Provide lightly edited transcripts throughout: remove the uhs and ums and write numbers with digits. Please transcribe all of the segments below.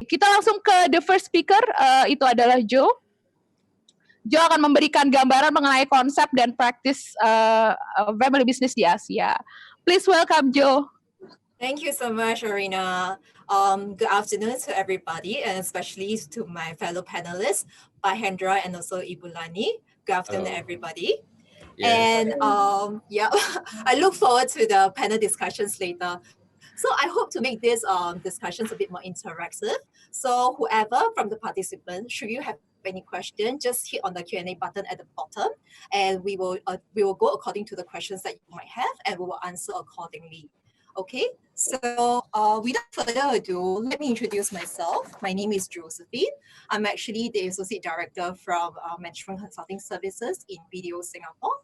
kita langsung ke the first speaker, itu adalah Joe. Joe akan memberikan gambaran mengenai konsep dan praktis family business di Asia. Please welcome Joe. Thank you so much, Arina. Good afternoon to everybody, and especially to my fellow panelists, Bahendra and also Ibu Lani. Good afternoon, everybody. Yes. And yeah, I look forward to the panel discussions later. So I hope to make these discussions a bit more interactive. So whoever from the participants, should you have any question, just hit on the Q&A button at the bottom, and we will go according to the questions that you might have, and we will answer accordingly. Okay, so without further ado, let me introduce myself. My name is Josephine. I'm actually the Associate Director from Management Consulting Services in BDO Singapore.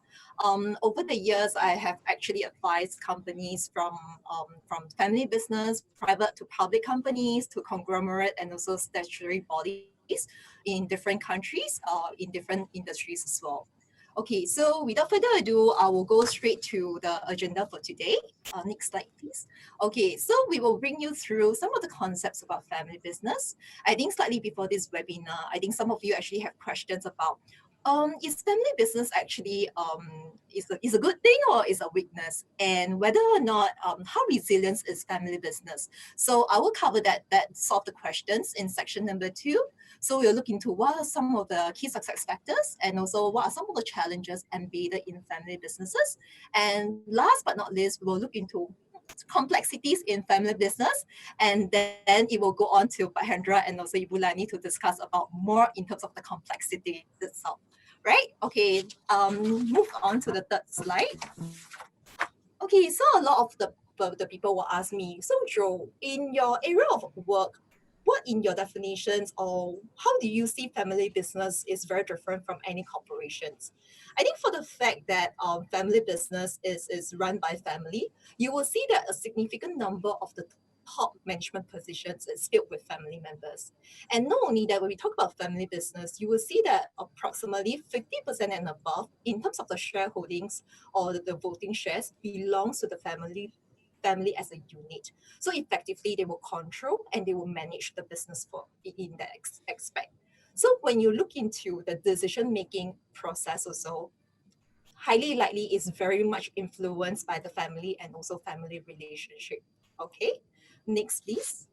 Over the years, I have actually advised companies from family business, private to public companies, to conglomerate and also statutory bodies in different countries, in different industries as well. Okay, so without further ado, I will go straight to the agenda for today. Next slide, please. Okay, so we will bring you through some of the concepts about family business. I think slightly before this webinar, I think some of you actually have questions about, is family business actually is a good thing or is a weakness, and whether or not how resilient is family business. So I will cover that sort of the questions in section number 2. So we'll look into what are some of the key success factors, and also what are some of the challenges embedded in family businesses. And last but not least, we will look into complexities in family business, and then it will go on to Bahendra and also Ibu Lani to discuss about more in terms of the complexity itself. Right? Okay, move on to the third slide. Okay, so a lot of the people will ask me, so Joe, in your area of work, what in your definitions or how do you see family business is very different from any corporations? I think for the fact that family business is run by family, you will see that a significant number of the top management positions is filled with family members. And not only that, when we talk about family business, you will see that approximately 50% and above in terms of the shareholdings or the voting shares belongs to the family as a unit. So effectively, they will control and they will manage the business for in that aspect. So when you look into the decision-making process also, highly likely is very much influenced by the family and also family relationship. Okay, next please.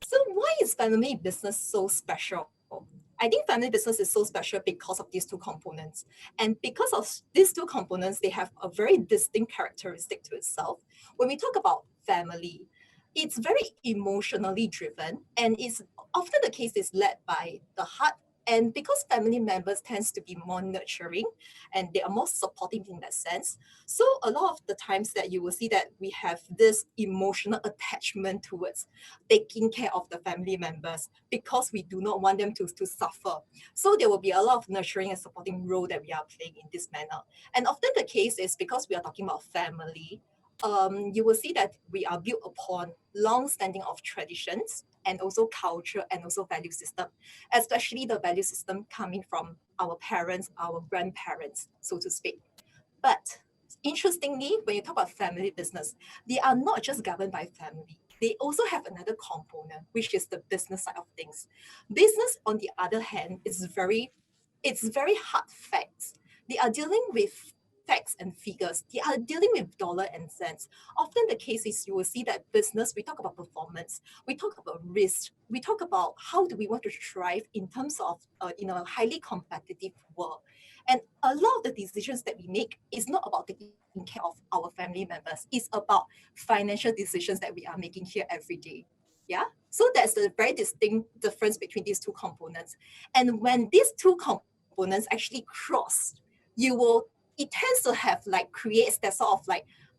So why is family business so special? I think family business is so special because of these two components. And because of these two components, they have a very distinct characteristic to itself. When we talk about family, it's very emotionally driven, and it's often the case is led by the heart. And because family members tends to be more nurturing and they are more supportive in that sense, so a lot of the times that you will see that we have this emotional attachment towards taking care of the family members because we do not want them to suffer. So there will be a lot of nurturing and supporting role that we are playing in this manner. And often the case is because we are talking about family, you will see that we are built upon long-standing of traditions and also culture and also value system, especially the value system coming from our parents, our grandparents, so to speak. But interestingly, when you talk about family business, they are not just governed by family. They also have another component, which is the business side of things. Business, on the other hand, it's very hard facts. They are dealing with facts and figures. They are dealing with dollar and cents. Often the case is you will see that business, we talk about performance, we talk about risk, we talk about how do we want to thrive in terms of in a highly competitive world. And a lot of the decisions that we make is not about taking care of our family members. It's about financial decisions that we are making here every day. Yeah. So that's a very distinct difference between these two components. And when these two components actually cross, it tends to have creates that sort of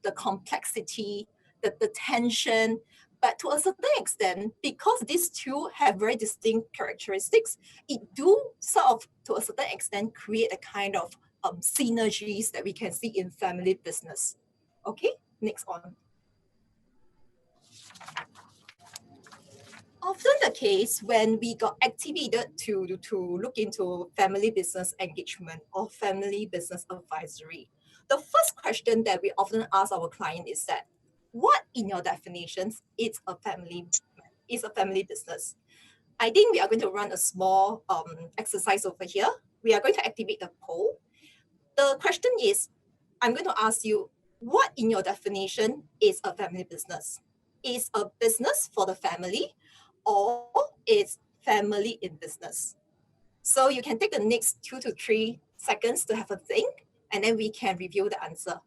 the complexity, the tension, but to a certain extent, because these two have very distinct characteristics, it do sort of, to a certain extent, create a kind of synergies that we can see in family business. Okay, next on. Often the case when we got activated to look into family business engagement or family business advisory, the first question that we often ask our client is that, what in your definitions is a family is a family business? I think we are going to run a small exercise over here. We are going to activate the poll. The question is, I'm going to ask you, what in your definition is a family business? Is a business for the family, or is family in business? So you can take the next 2 to 3 seconds to have a think, and then we can review the answer.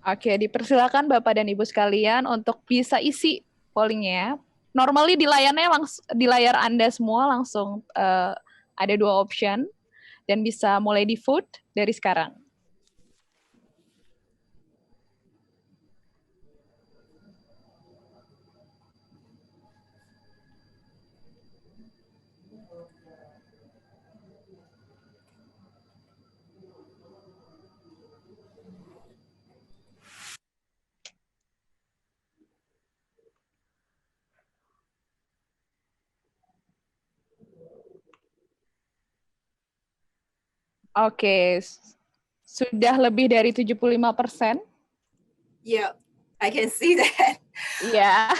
Oke, dipersilakan Bapak dan Ibu sekalian untuk bisa isi pollingnya. Normally di layar Anda semua langsung ada 2 option dan bisa mulai di vote dari sekarang. Oke, sudah lebih dari 75%. Yeah, I can see that. Yeah.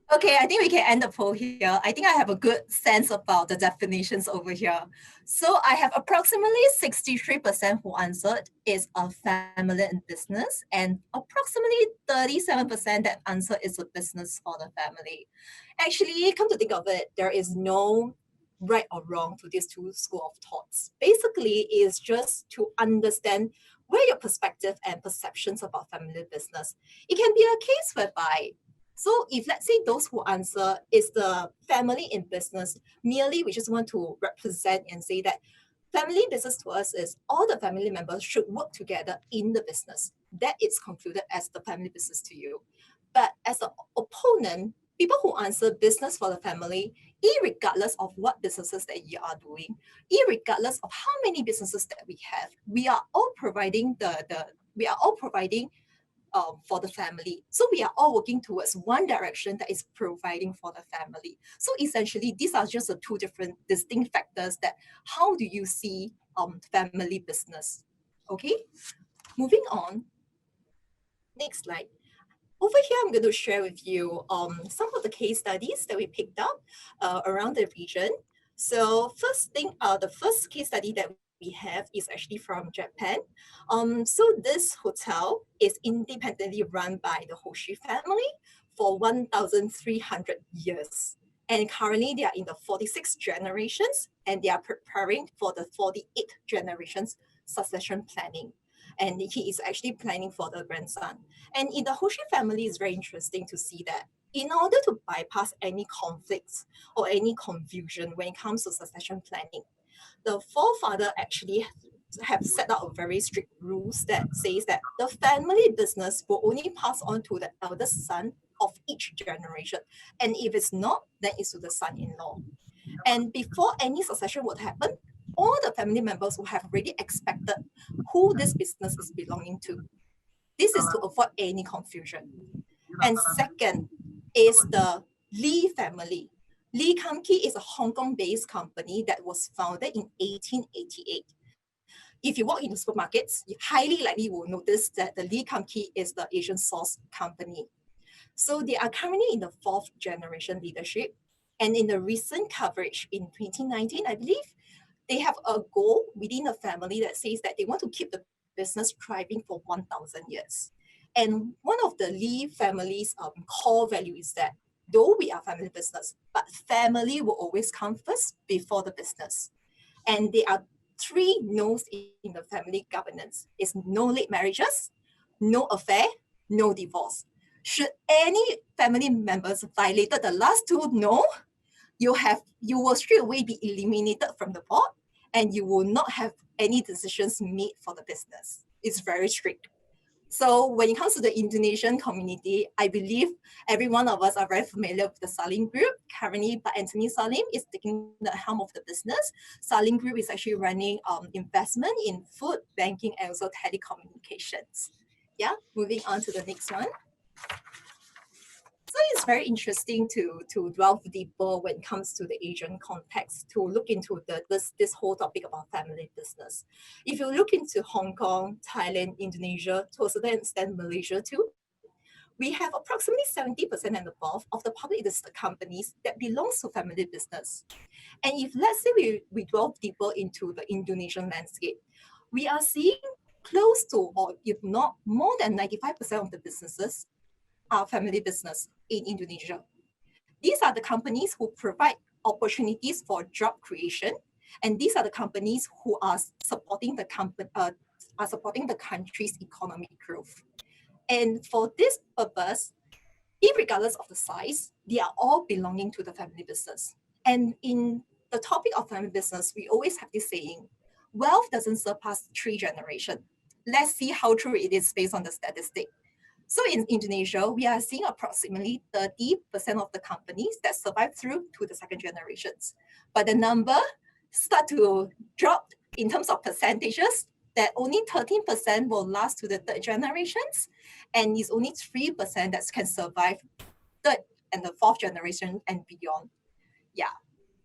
Okay, I think we can end the poll here. I think I have a good sense about the definitions over here. So I have approximately 63% who answered is a family and business, and approximately 37% that answer is a business for the family. Actually, come to think of it, there is no right or wrong to these two school of thoughts. Basically, it's just to understand where your perspective and perceptions about family business. It can be a case whereby, so if let's say those who answer is the family in business, merely we just want to represent and say that family business to us is all the family members should work together in the business. That is concluded as the family business to you. But as an opponent, people who answer business for the family, irregardless of what businesses that you are doing, irregardless of how many businesses that we have, we are all providing for the family. So we are all working towards one direction that is providing for the family. So essentially, these are just the 2 different distinct factors that how do you see family business? Okay, moving on. Next slide. Over here, I'm going to share with you some of the case studies that we picked up around the region. So the first case study that we have is actually from Japan. So this hotel is independently run by the Hoshi family for 1,300 years. And currently they are in the 46 generations, and they are preparing for the 48 generations succession planning. And he is actually planning for the grandson. And in the Hoshi family, it's very interesting to see that in order to bypass any conflicts or any confusion when it comes to succession planning, the forefather actually have set out a very strict rules that says that the family business will only pass on to the eldest son of each generation. And if it's not, then it's to the son-in-law. And before any succession would happen, all the family members will have already expected who this business is belonging to. This is to avoid any confusion. And second is the Lee family. Lee Kam-ki is a Hong Kong-based company that was founded in 1888. If you walk into supermarkets, you highly likely will notice that the Lee Kam-ki is the Asian source company. So they are currently in the 4th generation leadership. And in the recent coverage in 2019, I believe, they have a goal within the family that says that they want to keep the business thriving for 1,000 years. And one of the Lee family's core value is that though we are family business, but family will always come first before the business. And there are 3 no's in the family governance. It's no late marriages, no affair, no divorce. Should any family members violated the last 2 no, you will straight away be eliminated from the board, and you will not have any decisions made for the business. It's very strict. So when it comes to the Indonesian community, I believe every one of us are very familiar with the Salim Group. Currently, but Anthony Salim is taking the helm of the business. Salim Group is actually running investment in food, banking, and also telecommunications. Yeah, moving on to the next one. So it's very interesting to delve deeper when it comes to the Asian context, to look into this whole topic about family business. If you look into Hong Kong, Thailand, Indonesia, to a certain extent Malaysia too, we have approximately 70% and above of the public listed companies that belongs to family business. And if let's say we delve deeper into the Indonesian landscape, we are seeing close to, or if not more than 95% of the businesses are family business in Indonesia. These are the companies who provide opportunities for job creation, and these are the companies who are supporting the country's economic growth. And for this purpose, irregardless of the size, they are all belonging to the family business. And in the topic of family business, we always have this saying, wealth doesn't surpass 3 generations. Let's see how true it is based on the statistic. So in Indonesia, we are seeing approximately 30% of the companies that survive through to the second generations. But the number start to drop in terms of percentages, that only 13% will last to the third generations, and it's only 3% that can survive third and the fourth generation and beyond. Yeah.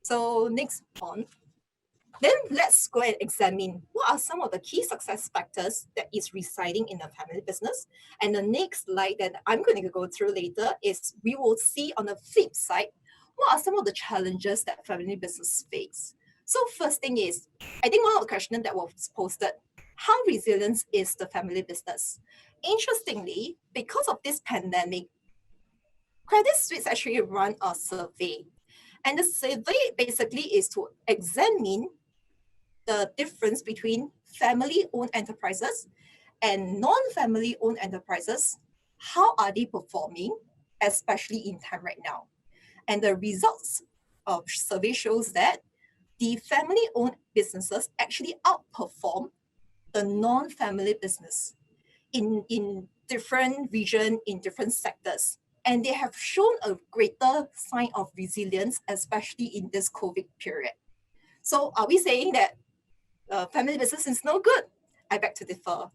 So next one. Then let's go and examine what are some of the key success factors that is residing in a family business. And the next slide that I'm going to go through later is we will see on the flip side, what are some of the challenges that family business face. So first thing is, I think one of the questions that was posted, how resilient is the family business? Interestingly, because of this pandemic, Credit Suisse actually run a survey. And the survey basically is to examine the difference between family-owned enterprises and non-family owned enterprises. How are they performing, especially in time right now? And the results of survey shows that the family-owned businesses actually outperform the non-family business in different regions, in different sectors. And they have shown a greater sign of resilience, especially in this COVID period. So are we saying that family business is no good? I beg to differ.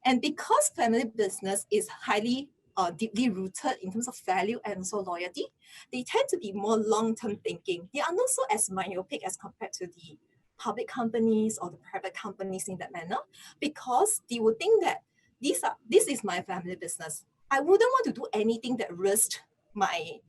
And because family business is highly deeply rooted in terms of value and also loyalty, they tend to be more long-term thinking. They are not so as myopic as compared to the public companies or the private companies in that manner, because they would think that this is my family business. I wouldn't want to do anything that risks my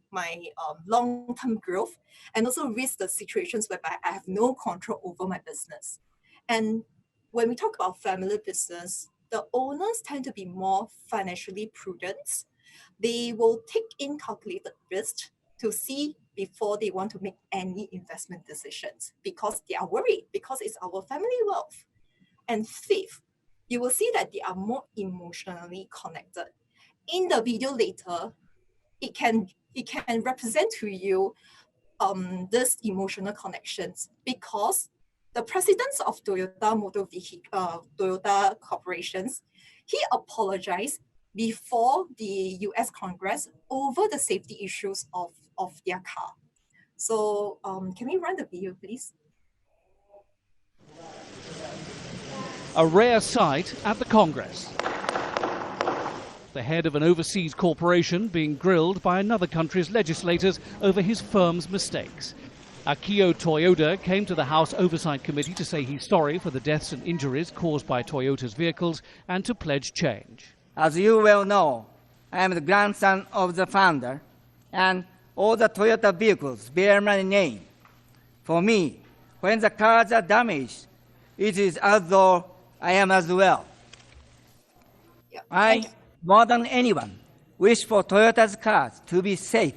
long-term growth and also risk the situations whereby I have no control over my business. And when we talk about family business, the owners tend to be more financially prudent. They will take in calculated risks to see before they want to make any investment decisions because they are worried, because it's our family wealth. And fifth, you will see that they are more emotionally connected. In the video later, it can represent to you this emotional connections, because the president of Toyota Corporations, he apologized before the US Congress over the safety issues of their car. So can we run the video, please? A rare sight at the Congress. The head of an overseas corporation being grilled by another country's legislators over his firm's mistakes. Akio Toyoda came to the House Oversight Committee to say he's sorry for the deaths and injuries caused by Toyota's vehicles and to pledge change. As you well know, I am the grandson of the founder, and all the Toyota vehicles bear my name. For me, when the cars are damaged, it is as though I am as well. Yeah. I, more than anyone, wish for Toyota's cars to be safe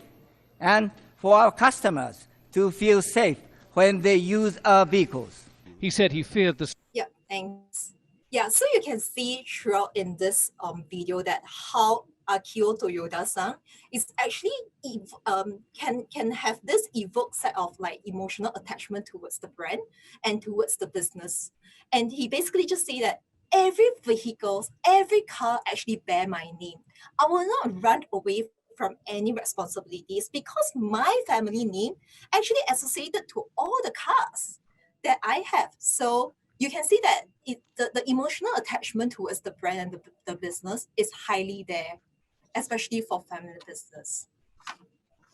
and for our customers to feel safe when they use our vehicles. He said he feared the... Yeah, thanks. Yeah, so you can see throughout in this video that how Akio Toyoda-san is actually can have this evoked set of like emotional attachment towards the brand and towards the business. And he basically just say that every vehicles, every car actually bear my name. I will not run away from any responsibilities because my family name actually associated to all the cars that I have. So you can see that the emotional attachment towards the brand and the business is highly there, especially for family business.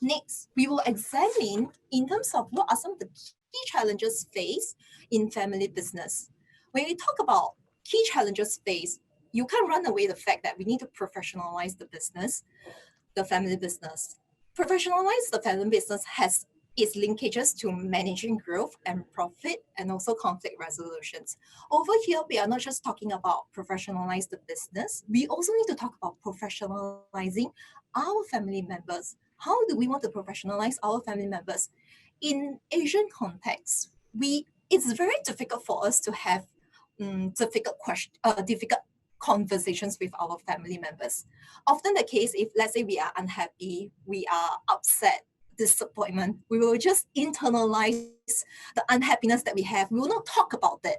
Next, we will examine in terms of what are some of the key challenges faced in family business. When we talk about key challenges faced, you can't run away the fact that we need to professionalize the business, the family business. Professionalize the family business has its linkages to managing growth and profit and also conflict resolutions. Over here, we are not just talking about professionalize the business. We also need to talk about professionalizing our family members. How do we want to professionalize our family members? In Asian context, it's very difficult for us to have difficult conversations with our family members. Often the case, if let's say we are unhappy, we are upset, disappointment, we will just internalize the unhappiness that we have. We will not talk about it.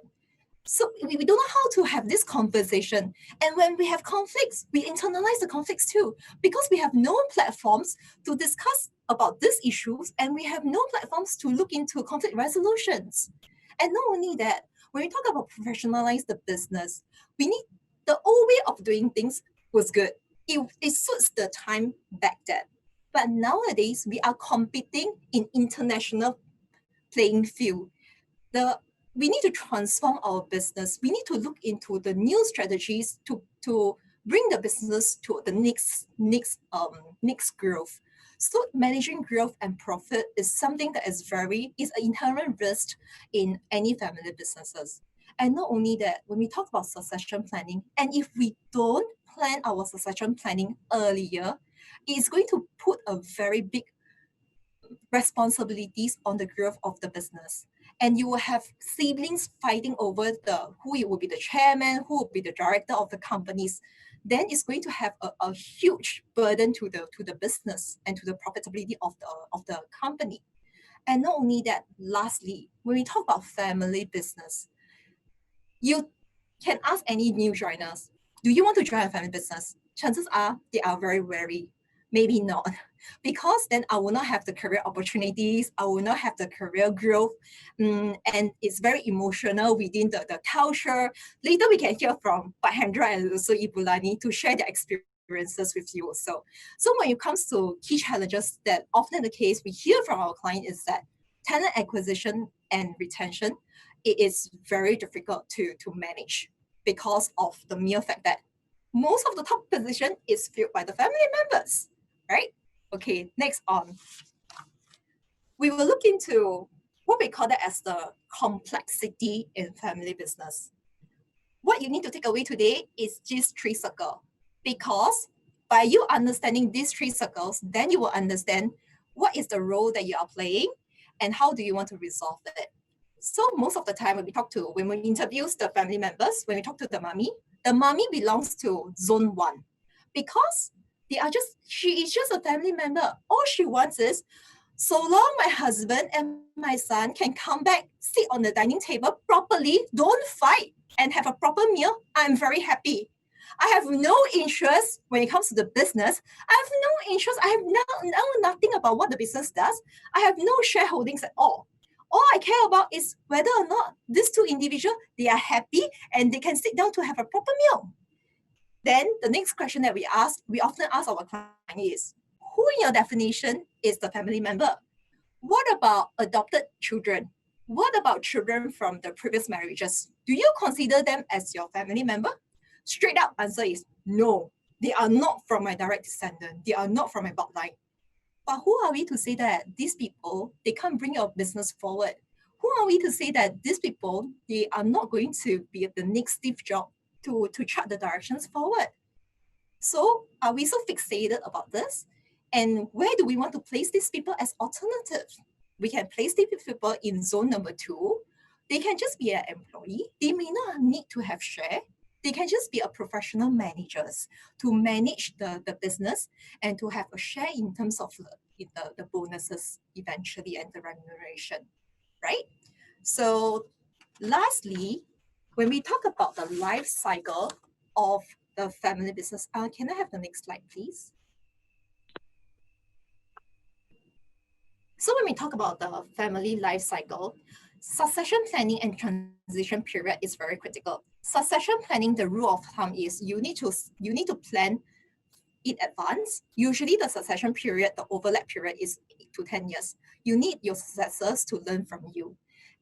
So we don't know how to have this conversation. And when we have conflicts, we internalize the conflicts too, because we have no platforms to discuss about these issues, and we have no platforms to look into conflict resolutions. And not only that, when we talk about professionalize the business, we need the old way of doing things was good. It suits the time back then. But nowadays, we are competing in international playing field. We need to transform our business. We need to look into the new strategies to bring the business to the next growth. So managing growth and profit is something that is an inherent risk in any family businesses. And not only that, when we talk about succession planning, and if we don't plan our succession planning earlier, it's going to put a very big responsibilities on the growth of the business. And you will have siblings fighting over who will be the chairman, who will be the director of the companies. Then it's going to have a huge burden to the business and to the profitability of the company. And not only that, lastly, when we talk about family business, you can ask any new joiners, do you want to join a family business? Chances are they are very wary. Maybe not, because then I will not have the career opportunities, I will not have the career growth, and it's very emotional within the culture. Later we can hear from Hendra and also Ibulani to share their experiences with you also. So when it comes to key challenges that often the case we hear from our client is that talent acquisition and retention, it is very difficult to manage because of the mere fact that most of the top position is filled by the family members. Right? Okay, next on. We will look into what we call that as the complexity in family business. What you need to take away today is these 3 circles, because by you understanding these 3 circles, then you will understand what is the role that you are playing and how do you want to resolve it. So most of the time when we interview the family members, when we talk to the mommy belongs to zone 1, because she is just a family member. All she wants is, so long my husband and my son can come back, sit on the dining table properly, don't fight, and have a proper meal, I'm very happy. I have no interest when it comes to the business. I have no interest. I have know nothing about what the business does. I have no shareholdings at all. All I care about is whether or not these 2 individuals, they are happy and they can sit down to have a proper meal. Then the next question that we often ask our client is, who in your definition is the family member? What about adopted children? What about children from the previous marriages? Do you consider them as your family member? Straight up answer is no. They are not from my direct descendant. They are not from my bloodline. But who are we to say that these people, they can't bring your business forward? Who are we to say that these people, they are not going to be the next Steve Jobs to chart the directions forward? So are we so fixated about this? And where do we want to place these people as alternatives? We can place these people in zone number 2. They can just be an employee. They may not need to have share. They can just be a professional managers to manage the business and to have a share in terms of the bonuses eventually and the remuneration, right? So lastly, when we talk about the life cycle of the family business, can I have the next slide, please? So when we talk about the family life cycle, succession planning and transition period is very critical. Succession planning, the rule of thumb is you need to plan in advance. Usually the succession period, the overlap period is 8 to 10 years. You need your successors to learn from you.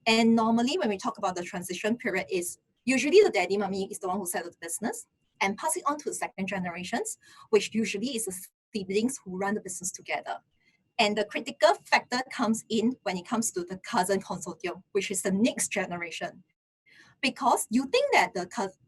And normally when we talk about the transition period is usually the daddy, mommy is the one who set up the business. and pass it on to the second generations, which usually is the siblings who run the business together. And the critical factor comes in when it comes to the cousin consortium, which is the next generation. Because you think that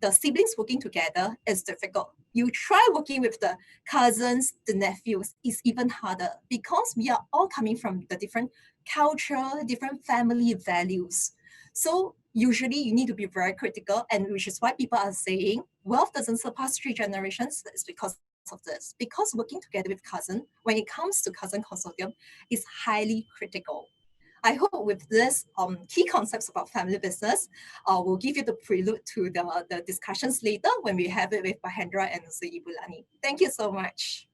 the siblings working together is difficult. You try working with the cousins, the nephews, is even harder because we are all coming from the different culture, different family values. So usually you need to be very critical, and which is why people are saying wealth doesn't surpass 3 generations. It's because of this. Because working together with cousin, when it comes to cousin consortium, is highly critical. I hope with this key concepts about family business, we'll give you the prelude to the discussions later when we have it with Mahendra and also Ibu Lani. Thank you so much.